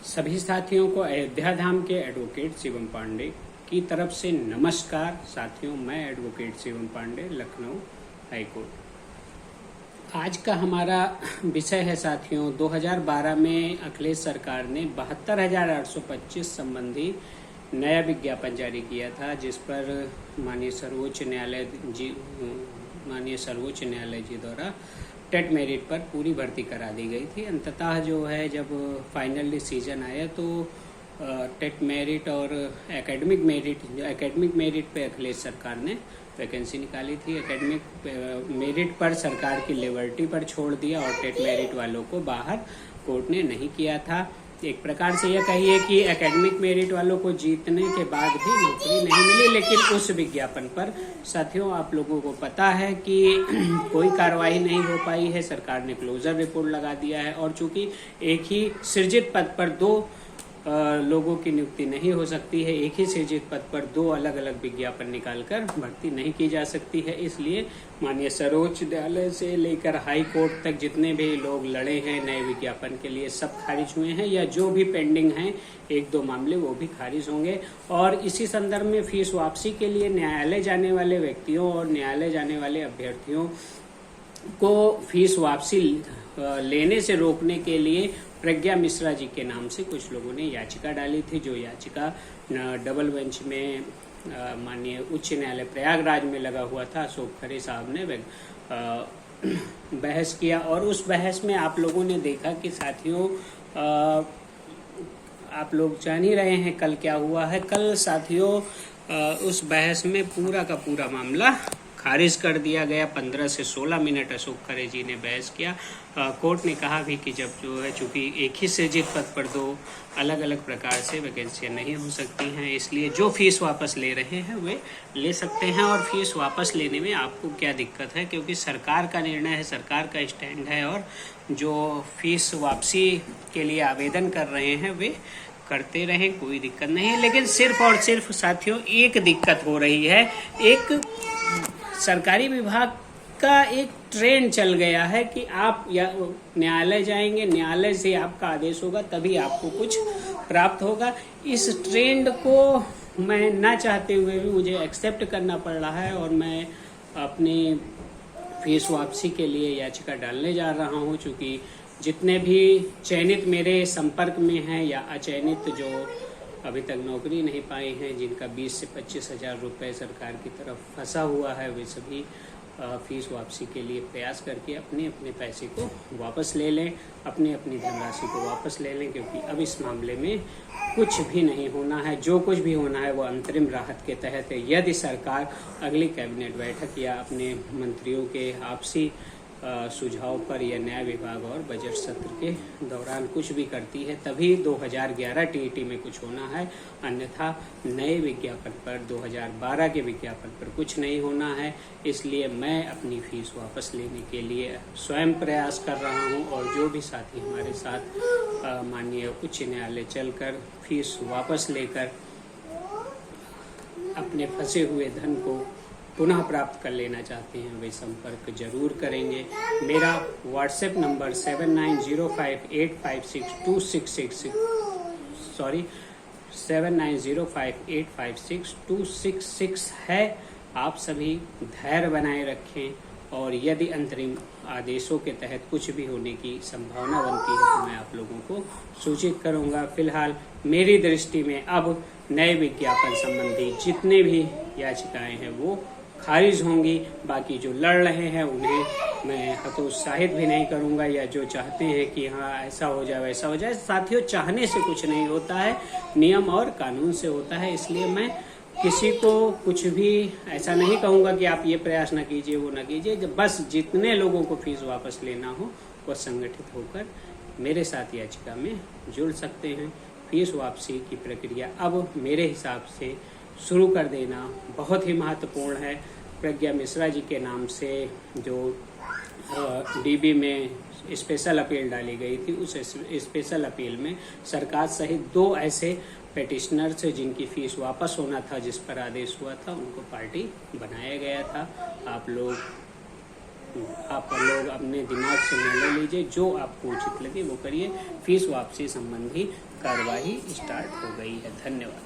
सभी साथियों को अयोध्या धाम के एडवोकेट शिवम पांडे की तरफ से नमस्कार। साथियों, मैं एडवोकेट शिवम पांडे, लखनऊ हाईकोर्ट। आज का हमारा विषय है साथियों, 2012 में अखिलेश सरकार ने 72,825 संबंधी नया विज्ञापन जारी किया था, जिस पर माननीय सर्वोच्च न्यायालय जी द्वारा टेट मेरिट पर पूरी भर्ती करा दी गई थी। अंततः जो है, जब फाइनल डिसीजन आया तो टेट मेरिट और एकेडमिक मेरिट पे अखिलेश सरकार ने वैकेंसी निकाली थी। एकेडमिक मेरिट पर सरकार की लिबर्टी पर छोड़ दिया और टेट मेरिट वालों को बाहर कोर्ट ने नहीं किया था। एक प्रकार से यह कहिए कि एकेडमिक मेरिट वालों को जीतने के बाद भी नौकरी नहीं मिली, लेकिन उस विज्ञापन पर साथियों आप लोगों को पता है कि कोई कार्रवाई नहीं हो पाई है। सरकार ने क्लोजर रिपोर्ट लगा दिया है और चूंकि एक ही सृजित पद पर दो लोगों की नियुक्ति नहीं हो सकती है, एक ही सृजित पद पर दो अलग अलग विज्ञापन निकालकर भर्ती नहीं की जा सकती है, इसलिए माननीय सर्वोच्च न्यायालय से लेकर हाई कोर्ट तक जितने भी लोग लड़े हैं नए विज्ञापन के लिए, सब खारिज हुए हैं, या जो भी पेंडिंग हैं एक दो मामले वो भी खारिज होंगे। और इसी संदर्भ में फीस वापसी के लिए न्यायालय जाने वाले व्यक्तियों और न्यायालय जाने वाले अभ्यर्थियों को फीस वापसी लेने से रोकने के लिए प्रज्ञा मिश्रा जी के नाम से कुछ लोगों ने याचिका डाली थी, जो याचिका डबल बेंच में माननीय उच्च न्यायालय प्रयागराज में लगा हुआ था। अशोक खरे साहब ने बहस किया और उस बहस में आप लोगों ने देखा कि साथियों आप लोग जान ही रहे हैं कल क्या हुआ है। कल साथियों उस बहस में पूरा का पूरा मामला खारिज कर दिया गया। 15 से 16 मिनट अशोक खरे जी ने बहस किया। कोर्ट ने कहा भी कि जब जो है, चूंकि एक ही सृजित पद पर दो अलग अलग प्रकार से वैकेंसियां नहीं हो सकती हैं, इसलिए जो फीस वापस ले रहे हैं वे ले सकते हैं। और फीस वापस लेने में आपको क्या दिक्कत है, क्योंकि सरकार का निर्णय है, सरकार का स्टैंड है, और जो फीस वापसी के लिए आवेदन कर रहे हैं वे करते रहें, कोई दिक्कत नहीं है। लेकिन सिर्फ और सिर्फ साथियों एक दिक्कत हो रही है, एक सरकारी विभाग का एक ट्रेंड चल गया है कि आप या न्यायालय जाएंगे, न्यायालय से आपका आदेश होगा तभी आपको कुछ प्राप्त होगा। इस ट्रेंड को मैं ना चाहते हुए भी मुझे एक्सेप्ट करना पड़ रहा है और मैं अपनी फीस वापसी के लिए याचिका डालने जा रहा हूं। चूंकि जितने भी चयनित मेरे संपर्क में हैं या अचयनित जो अभी तक नौकरी नहीं पाए हैं, जिनका 20 से 25 हजार रुपये सरकार की तरफ फंसा हुआ है, वे सभी फीस वापसी के लिए प्रयास करके अपने अपने पैसे को वापस ले लें, अपनी अपनी धनराशि को वापस ले लें, क्योंकि अब इस मामले में कुछ भी नहीं होना है। जो कुछ भी होना है वो अंतरिम राहत के तहत है। यदि सरकार अगली कैबिनेट बैठक या अपने मंत्रियों के आपसी सुझाव पर या न्याय विभाग और बजट सत्र के दौरान कुछ भी करती है, तभी 2011 टीईटी में कुछ होना है, अन्यथा नए विज्ञापन पर 2012 के विज्ञापन पर कुछ नहीं होना है। इसलिए मैं अपनी फीस वापस लेने के लिए स्वयं प्रयास कर रहा हूं और जो भी साथी हमारे साथ माननीय उच्च न्यायालय चलकर फीस वापस लेकर अपने फंसे हुए धन को पुनः प्राप्त कर लेना चाहते हैं, वे संपर्क जरूर करेंगे। मेरा व्हाट्सएप नंबर 7905856266 है। आप सभी धैर्य बनाए रखें और यदि अंतरिम आदेशों के तहत कुछ भी होने की संभावना बनती है तो मैं आप लोगों को सूचित करूंगा। फिलहाल मेरी दृष्टि में अब नए विज्ञापन संबंधी जितने भी याचिकाएं हैं वो खारिज होंगी। बाकी जो लड़ रहे हैं उन्हें मैं हतोत्साहित भी नहीं करूंगा, या जो चाहते हैं कि हाँ ऐसा हो जाए वैसा हो जाए। साथियों, चाहने से कुछ नहीं होता है, नियम और कानून से होता है। इसलिए मैं किसी को कुछ भी ऐसा नहीं कहूंगा कि आप ये प्रयास न कीजिए वो न कीजिए। बस जितने लोगों को फीस वापस लेना हो वो संगठित होकर मेरे साथ याचिका में जुड़ सकते हैं। फीस वापसी की प्रक्रिया अब मेरे हिसाब से शुरू कर देना बहुत ही महत्वपूर्ण है। प्रज्ञा मिश्रा जी के नाम से जो डीबी में स्पेशल अपील डाली गई थी, उस स्पेशल अपील में सरकार सहित दो ऐसे पेटिशनर्स जिनकी फीस वापस होना था, जिस पर आदेश हुआ था, उनको पार्टी बनाया गया था। आप लोग आप लोग अपने दिमाग से निर्णय लीजिए, जो आपको उचित लगे वो करिए। फीस वापसी संबंधी कार्यवाही स्टार्ट हो गई है। धन्यवाद।